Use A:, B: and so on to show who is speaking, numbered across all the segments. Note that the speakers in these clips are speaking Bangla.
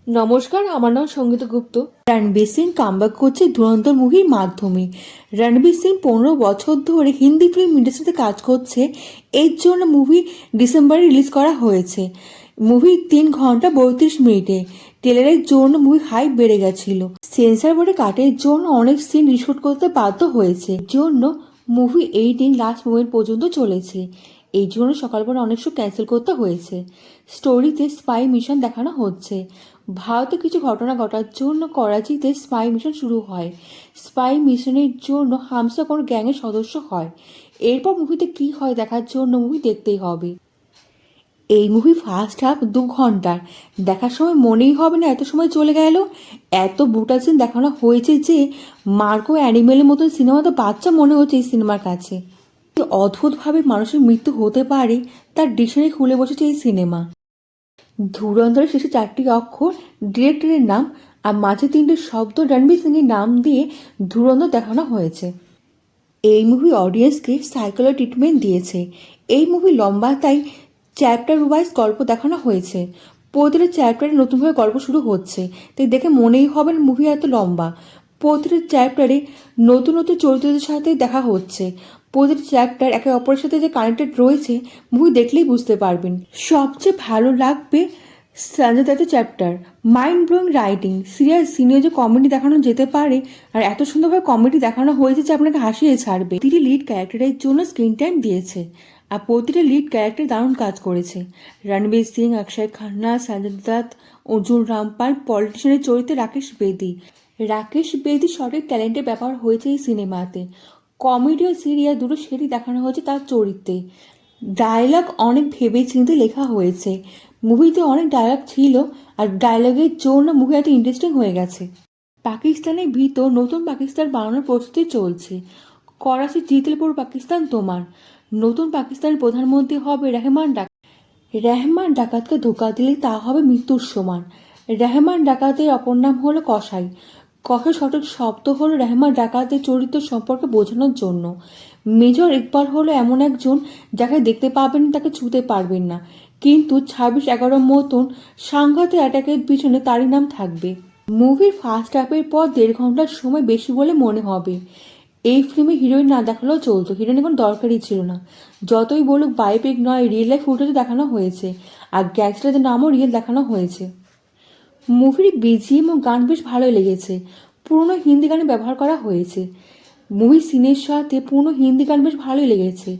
A: নমস্কার, আমার নাম সঙ্গীতা গুপ্ত। রণবীর সিং কামব্যাক করছে ধুরন্ধর মুভির মাধ্যমে। রণবীর সিং 15 বছর ধরে হিন্দি ফিল্ম ইন্ডাস্ট্রিতে কাজ করছে। এর জন্য মুভি ডিসেম্বরে রিলিজ করা হয়েছে। মুভি 3 ঘন্টা 32 মিনিটে। ট্রেলারের জন্য মুভি হাইপ বেড়ে গেছিল। সেন্সার বোর্ডে কাটের জন্য অনেক সিন রিশুট করতে বাধ্য হয়েছে। জন্য মুভি 18 লাস্ট মোমেন্ট পর্যন্ত চলেছে। এই জন্য সকালবেলা অনেক শো ক্যান্সেল করতে হয়েছে। স্টোরিতে স্পাই মিশন দেখানো হচ্ছে। ভারতে কিছু ঘটনা ঘটার জন্য করাচিতে স্পাই মিশন শুরু হয়। স্পাই মিশনের জন্য হামসা কোনো গ্যাংয়ের সদস্য হয়। এরপর মুভিতে কি হয় দেখার জন্য মুভি দেখতেই হবে। এই মুভি ফার্স্ট হাফ 2 ঘন্টার। দেখার সময় মনেই হবে না এত সময় চলে গেল। এত ব্রুটাল সিন দেখানো হয়েছে যে মার্কো অ্যানিমেলের মতন সিনেমা তো বাচ্চা মনে হচ্ছে এই সিনেমার কাছে। অদ্ভুতভাবে মানুষের মৃত্যু হতে পারে তার ডিকশনারি খুলে বসেছে এই সিনেমা। ধুরন্ধরের শেষে 4টি অক্ষর ডিরেক্টরের নাম আর মাঝে 3টে শব্দ রণবীর সিংয়ের নাম দিয়ে ধুরন্ধর দেখানো হয়েছে। এই মুভি অডিয়েন্সকে সাইকোলজি ট্রিটমেন্ট দিয়েছে। এই মুভি লম্বা, তাই চ্যাপ্টার ওয়াইজ গল্প দেখানো হয়েছে। প্রতিটা চ্যাপ্টারে নতুনভাবে গল্প শুরু হচ্ছে, তাই দেখে মনেই হবে না মুভি এত লম্বা। প্রতিটা চ্যাপ্টারে নতুন নতুন চরিত্রদের সাথে দেখা হচ্ছে। প্রতিটি চ্যাপ্টার একে অপরের সাথে যে কানেক্টেড রয়েছে মুভি দেখলেই বুঝতে পারবেন। সবচেয়ে ভালো লাগবে সঞ্জয় দত্তের chapter. Mind blowing writing, serious senior যে কমেডি দেখানো যেতে পারে, আর এত সুন্দরভাবে কমেডি দেখানো হয়েছে যে আপনাকে হাসিয়ে ছাড়বে। প্রতিটি লিড ক্যারেক্টারের জন্য স্ক্রিন টাইম দিয়েছে, আর প্রতিটা লিড ক্যারেক্টার দারুণ কাজ করেছে। রণবীর সিং, অক্ষয় খান্না, সঞ্জয় দত্ত, অর্জুন রামপাল, পলিটিশিয়ানের চরিত্রে রাকেশ বেদি সঠিক ট্যালেন্টের ব্যাপার হয়েছে এই সিনেমাতে। কমেডি ও সিরিয়াস দুটো সেটই দেখানো হয়েছে তার চরিত্রে। ডায়লগ অনেক ভেবে চিন্তে লেখা হয়েছে। মুভিতে অনেক ডায়লগ ছিল, আর ডায়লগের জন্য মুভি এত ইন্টারেস্টিং হয়ে গেছে। পাকিস্তানের ভিতর নতুন পাকিস্তান বানানোর প্রস্তুতি চলছে। করাচি জিতলে পুরো পাকিস্তান তোমার। নতুন পাকিস্তানের প্রধানমন্ত্রী হবে রেহমান ডাকাতকে ধোকা দিলে তা হবে মৃত্যুর সমান। রেহমান ডাকাতের অপর নাম হলো কসাই। কসাই সঠিক শব্দ হলো রেহমান ডাকাতের চরিত্র সম্পর্কে বোঝানোর জন্য। মেজর ইকবাল হলো এমন একজন যাকে দেখতে পাবেন তাকে ছুঁতে পারবেন না, কিন্তু 26/11 মতন সাংঘাতিক অ্যাটাকের পিছনে তারই নাম থাকবে। মুভির ফার্স্ট হাফের পর 1.5 ঘন্টার সময় বেশি বলে মনে হবে। এই ফিল্মে হিরোইন না দেখালেও চলতো, হিরোইন এখন দরকারই ছিল না। যতই বলুক বায়োপিক নয়, রিয়েল লাইফ ফুটেজে দেখানো হয়েছে, আর গ্যাংস্টারদের নামও রিয়েল দেখানো হয়েছে। মুভির বিজিএম ও গান বেশ ভালোই লেগেছে। পুরনো হিন্দি গানে ব্যবহার করা হয়েছে। মুভির সিনের সাথে পুরনো হিন্দি গান বেশ ভালোই লেগেছে।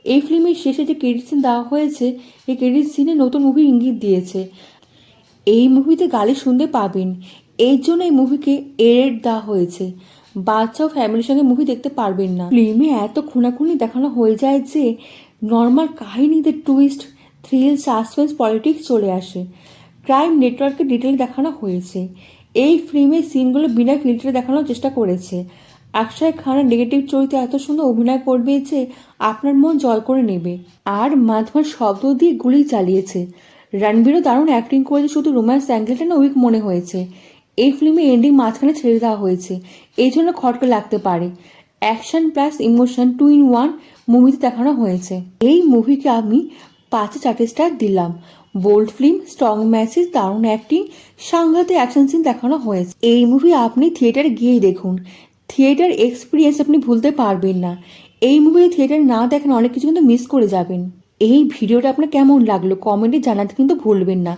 A: এই ফিল্মের শেষে যে ক্রেডিট সিন দেওয়া হয়েছে, এই ক্রেডিট সিনে নতুন মুভির ইঙ্গিত দিয়েছে। এই মুভিতে গালি শুনতে পাবেন, এর জন্য এই মুভিকে রেট দেওয়া হয়েছে। বাচ্চা ও ফ্যামিলির সঙ্গে মুভি দেখতে পারবেন না। ফিল্মে এত খুনাখুনি দেখানো হয়ে যায় যে নর্মাল কাহিনীতে টুইস্ট, থ্রিল, সাসপেন্স, পলিটিক্স চলে আসে। ক্রাইম নেটওয়ার্কের ডিটেল দেখানো হয়েছে। এই ফিল্মের সিনগুলো বিনা ফিল্টারে দেখানোর চেষ্টা করেছে। অক্ষয় খানের নেগেটিভ চরিত্রে এত সুন্দর অভিনয় করবে যে আপনার মন জয় করে নেবে। আর মাঝমাঝ শব্দ দিয়ে গুলি চালিয়েছে। রণবীরও দারুণ অ্যাক্টিং করেছে, শুধু রোম্যান্স অ্যাঙ্গেলটা না উইক মনে হয়েছে। এই ফিল্মে এন্ডিং মাঝখানে ছেড়ে দেওয়া হয়েছে, এই জন্য খটকা লাগতে পারে। অ্যাকশন প্লাস ইমোশন 2 in 1 মুভিতে দেখানো হয়েছে। এই মুভিকে আমি 5-এ 4টে স্টার দিলাম। বোল্ড ফিল্ম, স্ট্রং মেসেজ, দারুণ অ্যাক্টিং, সাংঘাতিক অ্যাকশন সিন দেখানো হয়েছে। এই মুভি আপনি থিয়েটারে গিয়েই দেখুন, থিয়েটার এক্সপিরিয়েন্স আপনি ভুলতে পারবেন না। এই মুভি থিয়েটারে না দেখেন অনেক কিছু কিন্তু মিস করে যাবেন। এই ভিডিওটা আপনার কেমন লাগলো কমেন্টে জানাতে কিন্তু ভুলবেন না।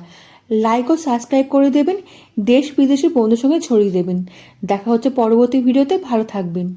A: লাইক ও সাবস্ক্রাইব করে দেবেন, দেশ বিদেশের বন্ধুর সঙ্গে ছড়িয়ে দেবেন। দেখা হচ্ছে পরবর্তী ভিডিওতে, ভালো থাকবেন।